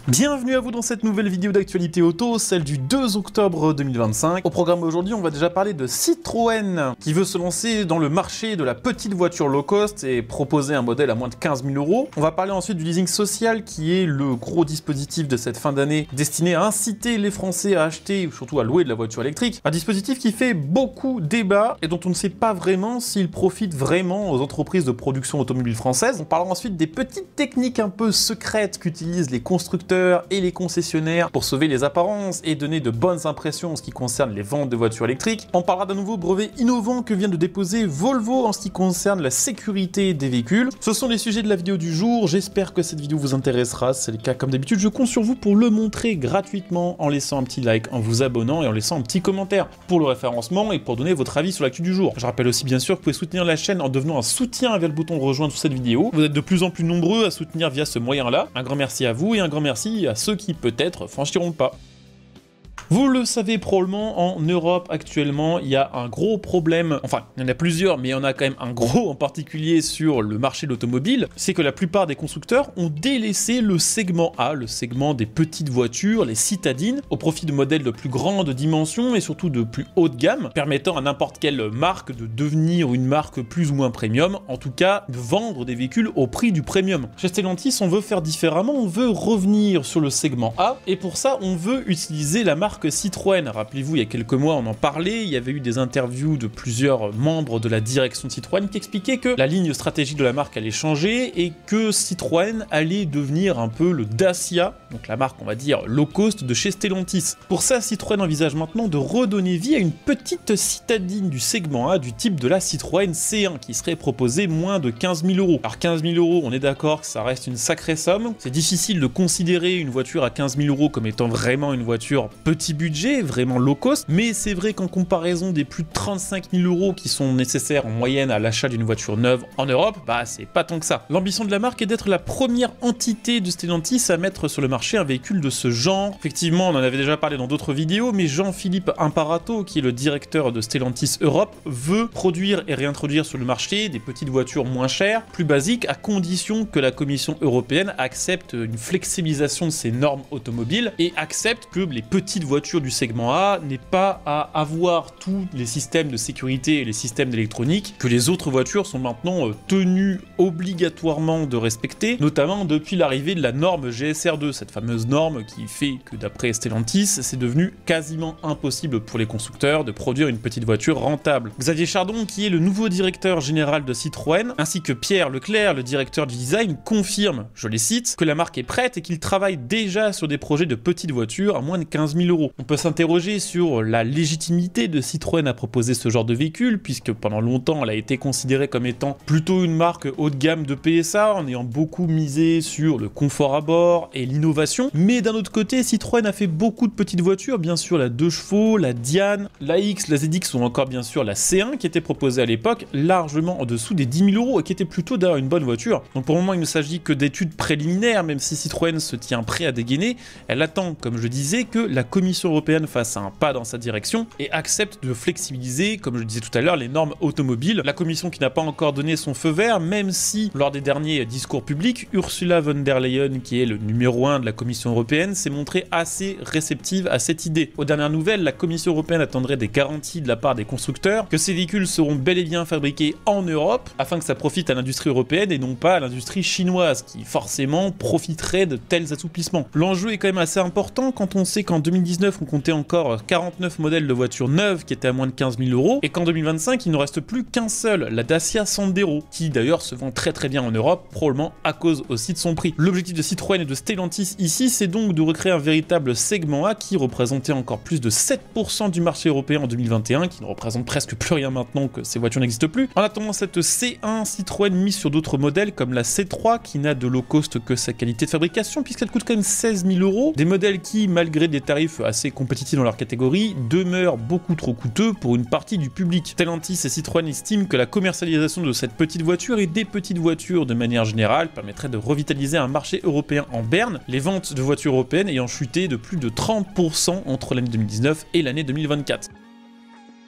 Bienvenue à vous dans cette nouvelle vidéo d'actualité auto, celle du 2 octobre 2025. Au programme aujourd'hui, on va déjà parler de Citroën qui veut se lancer dans le marché de la petite voiture low cost et proposer un modèle à moins de 15 000 €. On va parler ensuite du leasing social qui est le gros dispositif de cette fin d'année destiné à inciter les Français à acheter ou surtout à louer de la voiture électrique. Un dispositif qui fait beaucoup débat et dont on ne sait pas vraiment s'il profite vraiment aux entreprises de production automobile françaises. On parlera ensuite des petites techniques un peu secrètes qu'utilisent les constructeurs et les concessionnaires pour sauver les apparences et donner de bonnes impressions en ce qui concerne les ventes de voitures électriques. On parlera d'un nouveau brevet innovant que vient de déposer Volvo en ce qui concerne la sécurité des véhicules. Ce sont les sujets de la vidéo du jour, j'espère que cette vidéo vous intéressera. Si c'est le cas, comme d'habitude, je compte sur vous pour le montrer gratuitement en laissant un petit like, en vous abonnant et en laissant un petit commentaire pour le référencement et pour donner votre avis sur l'actu du jour. Je rappelle aussi bien sûr que vous pouvez soutenir la chaîne en devenant un soutien via le bouton rejoindre sous cette vidéo. Vous êtes de plus en plus nombreux à soutenir via ce moyen-là. Un grand merci à vous et un grand merci à ceux qui peut-être franchiront le pas. Vous le savez probablement, en Europe actuellement, il y a un gros problème, enfin il y en a plusieurs, mais il y en a quand même un gros en particulier sur le marché de l'automobile, c'est que la plupart des constructeurs ont délaissé le segment A, le segment des petites voitures, les citadines, au profit de modèles de plus grande dimension et surtout de plus haut de gamme, permettant à n'importe quelle marque de devenir une marque plus ou moins premium, en tout cas de vendre des véhicules au prix du premium. Chez Stellantis, on veut faire différemment, on veut revenir sur le segment A, et pour ça on veut utiliser la marque Citroën. Rappelez-vous, il y a quelques mois, on en parlait, il y avait eu des interviews de plusieurs membres de la direction de Citroën qui expliquaient que la ligne stratégique de la marque allait changer et que Citroën allait devenir un peu le Dacia, donc la marque, on va dire, low cost de chez Stellantis. Pour ça, Citroën envisage maintenant de redonner vie à une petite citadine du segment A du type de la Citroën C1 qui serait proposée moins de 15 000 €. Alors 15 000 €, on est d'accord que ça reste une sacrée somme. C'est difficile de considérer une voiture à 15 000 € comme étant vraiment une voiture petit budget, vraiment low cost, mais c'est vrai qu'en comparaison des plus de 35 000 € qui sont nécessaires en moyenne à l'achat d'une voiture neuve en Europe, bah c'est pas tant que ça. L'ambition de la marque est d'être la première entité de Stellantis à mettre sur le marché un véhicule de ce genre. Effectivement, on en avait déjà parlé dans d'autres vidéos, mais Jean-Philippe Imparato, qui est le directeur de Stellantis Europe, veut produire et réintroduire sur le marché des petites voitures moins chères, plus basiques, à condition que la Commission européenne accepte une flexibilisation de ses normes automobiles et accepte que les petites voitures du segment A n'est pas à avoir tous les systèmes de sécurité et les systèmes d'électronique que les autres voitures sont maintenant tenues obligatoirement de respecter, notamment depuis l'arrivée de la norme GSR2, cette fameuse norme qui fait que d'après Stellantis, c'est devenu quasiment impossible pour les constructeurs de produire une petite voiture rentable. Xavier Chardon, qui est le nouveau directeur général de Citroën, ainsi que Pierre Leclerc, le directeur du design, confirment, je les cite, que la marque est prête et qu'ils travaillent déjà sur des projets de petites voitures à moins de 15 000 €. On peut s'interroger sur la légitimité de Citroën à proposer ce genre de véhicule, puisque pendant longtemps elle a été considérée comme étant plutôt une marque haut de gamme de PSA, en ayant beaucoup misé sur le confort à bord et l'innovation. Mais d'un autre côté, Citroën a fait beaucoup de petites voitures, bien sûr la 2 chevaux, la Diane, la X, la ZX ou encore bien sûr la C1 qui était proposée à l'époque largement en dessous des 10 000 € et qui était plutôt d'ailleurs une bonne voiture. Donc pour le moment il ne s'agit que d'études préliminaires, même si Citroën se tient prêt à dégainer, elle attend, comme je disais, que la Commission européenne fasse un pas dans sa direction et accepte de flexibiliser, comme je le disais tout à l'heure, les normes automobiles. La Commission qui n'a pas encore donné son feu vert, même si lors des derniers discours publics, Ursula von der Leyen, qui est le numéro 1 de la Commission européenne, s'est montrée assez réceptive à cette idée. Aux dernières nouvelles, la Commission européenne attendrait des garanties de la part des constructeurs que ces véhicules seront bel et bien fabriqués en Europe afin que ça profite à l'industrie européenne et non pas à l'industrie chinoise qui forcément profiterait de tels assouplissements. L'enjeu est quand même assez important quand on sait qu'en 2019 on comptait encore 49 modèles de voitures neuves qui étaient à moins de 15 000 € et qu'en 2025 il ne reste plus qu'un seul, la Dacia Sandero, qui d'ailleurs se vend très bien en Europe, probablement à cause aussi de son prix. L'objectif de Citroën et de Stellantis ici, c'est donc de recréer un véritable segment A qui représentait encore plus de 7% du marché européen en 2021, qui ne représente presque plus rien maintenant que ces voitures n'existent plus. En attendant cette C1, Citroën mise sur d'autres modèles comme la C3 qui n'a de low cost que sa qualité de fabrication puisqu'elle coûte quand même 16 000 €, des modèles qui, malgré des tarifs assez compétitifs dans leur catégorie, demeurent beaucoup trop coûteux pour une partie du public. Stellantis et Citroën estiment que la commercialisation de cette petite voiture et des petites voitures de manière générale permettrait de revitaliser un marché européen en berne, les ventes de voitures européennes ayant chuté de plus de 30% entre l'année 2019 et l'année 2024.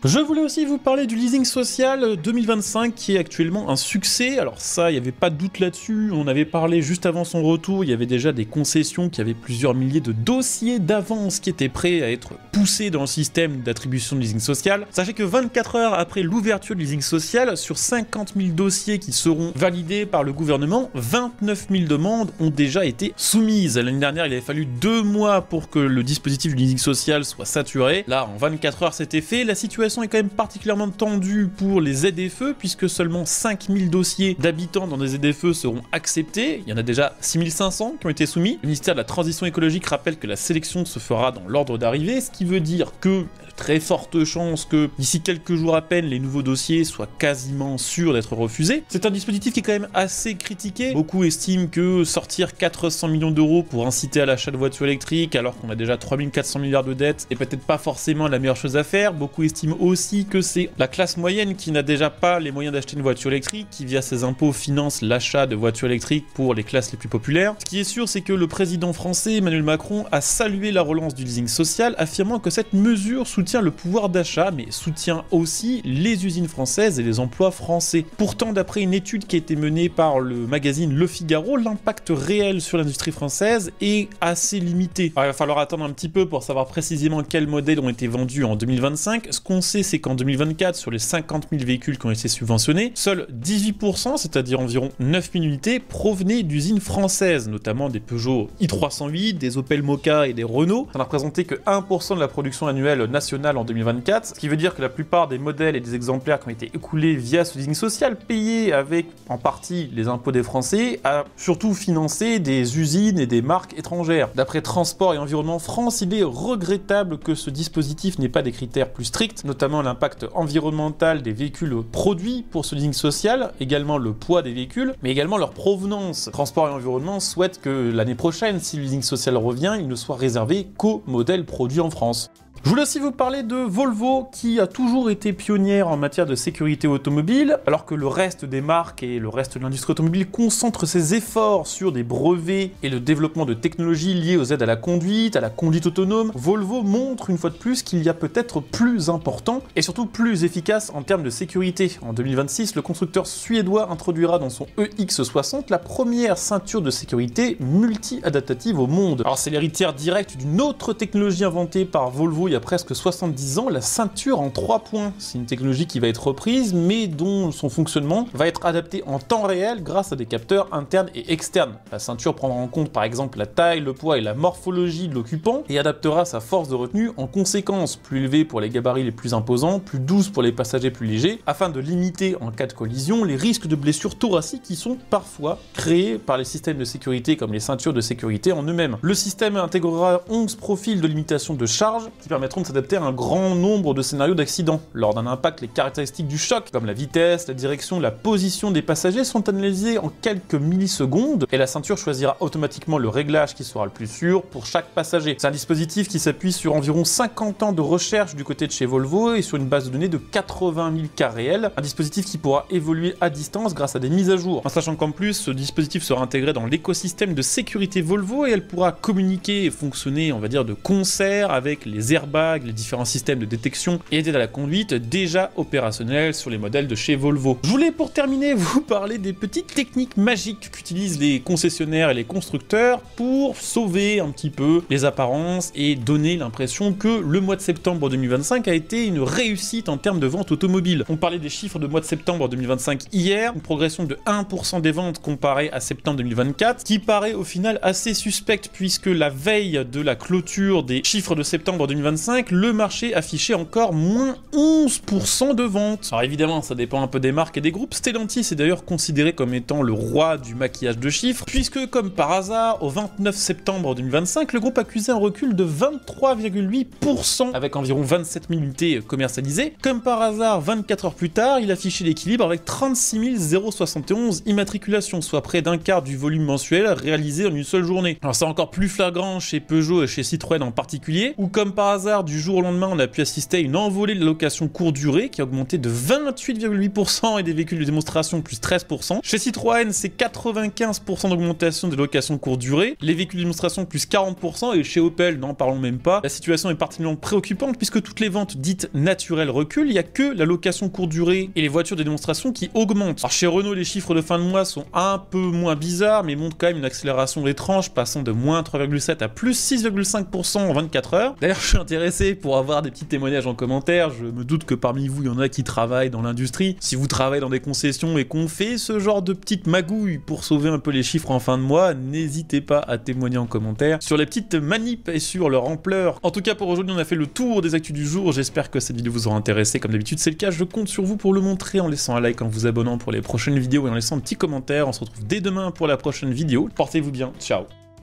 Je voulais aussi vous parler du leasing social 2025 qui est actuellement un succès. Alors ça, il n'y avait pas de doute là-dessus, on avait parlé juste avant son retour, il y avait déjà des concessions qui avaient plusieurs milliers de dossiers d'avance qui étaient prêts à être poussés dans le système d'attribution de leasing social. Sachez que 24 heures après l'ouverture de leasing social, sur 50 000 dossiers qui seront validés par le gouvernement, 29 000 demandes ont déjà été soumises. L'année dernière, il avait fallu 2 mois pour que le dispositif du leasing social soit saturé. Là, en 24 heures, c'était fait. La situation est quand même particulièrement tendue pour les ZFE puisque seulement 5000 dossiers d'habitants dans des ZFE seront acceptés. Il y en a déjà 6500 qui ont été soumis. Le ministère de la Transition écologique rappelle que la sélection se fera dans l'ordre d'arrivée, ce qui veut dire que très forte chance que d'ici quelques jours à peine les nouveaux dossiers soient quasiment sûrs d'être refusés. C'est un dispositif qui est quand même assez critiqué. Beaucoup estiment que sortir 400 millions d'euros pour inciter à l'achat de voitures électriques alors qu'on a déjà 3400 milliards de dettes est peut-être pas forcément la meilleure chose à faire. Beaucoup estiment aussi que c'est la classe moyenne qui n'a déjà pas les moyens d'acheter une voiture électrique, qui via ses impôts finance l'achat de voitures électriques pour les classes les plus populaires. Ce qui est sûr, c'est que le président français Emmanuel Macron a salué la relance du leasing social, affirmant que cette mesure soutient le pouvoir d'achat, mais soutient aussi les usines françaises et les emplois français. Pourtant, d'après une étude qui a été menée par le magazine Le Figaro, l'impact réel sur l'industrie française est assez limité. Alors, il va falloir attendre un petit peu pour savoir précisément quels modèles ont été vendus en 2025. Ce qu'on sait, c'est qu'en 2024, sur les 50 000 véhicules qui ont été subventionnés, seuls 18%, c'est-à-dire environ 9 000 unités, provenaient d'usines françaises, notamment des Peugeot i308, des Opel Mokka et des Renault. Ça n'a représenté que 1% de la production annuelle nationale en 2024, ce qui veut dire que la plupart des modèles et des exemplaires qui ont été écoulés via ce leasing social, payé avec en partie les impôts des Français, a surtout financé des usines et des marques étrangères. D'après Transport et Environnement France, il est regrettable que ce dispositif n'ait pas des critères plus stricts, notamment l'impact environnemental des véhicules produits pour ce leasing social, également le poids des véhicules, mais également leur provenance. Transport et Environnement souhaite que l'année prochaine, si le leasing social revient, il ne soit réservé qu'aux modèles produits en France. Je voulais aussi vous parler de Volvo qui a toujours été pionnière en matière de sécurité automobile, alors que le reste des marques et le reste de l'industrie automobile concentrent ses efforts sur des brevets et le développement de technologies liées aux aides à la conduite autonome. Volvo montre une fois de plus qu'il y a peut-être plus important et surtout plus efficace en termes de sécurité. En 2026, le constructeur suédois introduira dans son EX60 la première ceinture de sécurité multi-adaptative au monde. Alors c'est l'héritière directe d'une autre technologie inventée par Volvo il y a presque 70 ans, la ceinture en 3 points. C'est une technologie qui va être reprise, mais dont son fonctionnement va être adapté en temps réel grâce à des capteurs internes et externes. La ceinture prendra en compte par exemple la taille, le poids et la morphologie de l'occupant et adaptera sa force de retenue en conséquence, plus élevée pour les gabarits les plus imposants, plus douce pour les passagers plus légers, afin de limiter en cas de collision les risques de blessures thoraciques qui sont parfois créés par les systèmes de sécurité comme les ceintures de sécurité en eux-mêmes. Le système intégrera 11 profils de limitation de charge qui permettront de s'adapter à un grand nombre de scénarios d'accident. Lors d'un impact, les caractéristiques du choc, comme la vitesse, la direction, la position des passagers, sont analysées en quelques millisecondes et la ceinture choisira automatiquement le réglage qui sera le plus sûr pour chaque passager. C'est un dispositif qui s'appuie sur environ 50 ans de recherche du côté de chez Volvo et sur une base de données de 80 000 cas réels, un dispositif qui pourra évoluer à distance grâce à des mises à jour. En sachant qu'en plus, ce dispositif sera intégré dans l'écosystème de sécurité Volvo et elle pourra communiquer et fonctionner, on va dire, de concert avec les airbags, les différents systèmes de détection et d'aide à la conduite déjà opérationnels sur les modèles de chez Volvo. Je voulais pour terminer vous parler des petites techniques magiques qu'utilisent les concessionnaires et les constructeurs pour sauver un petit peu les apparences et donner l'impression que le mois de septembre 2025 a été une réussite en termes de vente automobile. On parlait des chiffres de mois de septembre 2025 hier, une progression de 1% des ventes comparée à septembre 2024, qui paraît au final assez suspecte puisque la veille de la clôture des chiffres de septembre 2025, le marché affichait encore moins 11% de ventes. Alors évidemment, ça dépend un peu des marques et des groupes. Stellantis est d'ailleurs considéré comme étant le roi du maquillage de chiffres, puisque comme par hasard, au 29 septembre 2025, le groupe accusait un recul de 23,8% avec environ 27 000 unités commercialisées. Comme par hasard, 24 heures plus tard, il affichait l'équilibre avec 36 071 immatriculations, soit près d'un quart du volume mensuel réalisé en une seule journée. Alors c'est encore plus flagrant chez Peugeot et chez Citroën en particulier, où comme par hasard, hasard, du jour au lendemain, on a pu assister à une envolée de la location courte durée qui a augmenté de 28,8% et des véhicules de démonstration plus 13%. Chez Citroën, c'est 95% d'augmentation des locations courte durée, les véhicules de démonstration plus 40% et chez Opel, n'en parlons même pas. La situation est particulièrement préoccupante puisque toutes les ventes dites naturelles reculent, il n'y a que la location courte durée et les voitures de démonstration qui augmentent. Alors chez Renault, les chiffres de fin de mois sont un peu moins bizarres mais montrent quand même une accélération étrange passant de moins 3,7 à plus 6,5% en 24 heures. D'ailleurs, je suis intéressé pour avoir des petits témoignages en commentaire. Je me doute que parmi vous, il y en a qui travaillent dans l'industrie. Si vous travaillez dans des concessions et qu'on fait ce genre de petites magouilles pour sauver un peu les chiffres en fin de mois, n'hésitez pas à témoigner en commentaire sur les petites manips et sur leur ampleur. En tout cas, pour aujourd'hui, on a fait le tour des actus du jour. J'espère que cette vidéo vous aura intéressé. Comme d'habitude, c'est le cas. Je compte sur vous pour le montrer en laissant un like, en vous abonnant pour les prochaines vidéos et en laissant un petit commentaire. On se retrouve dès demain pour la prochaine vidéo. Portez-vous bien. Ciao.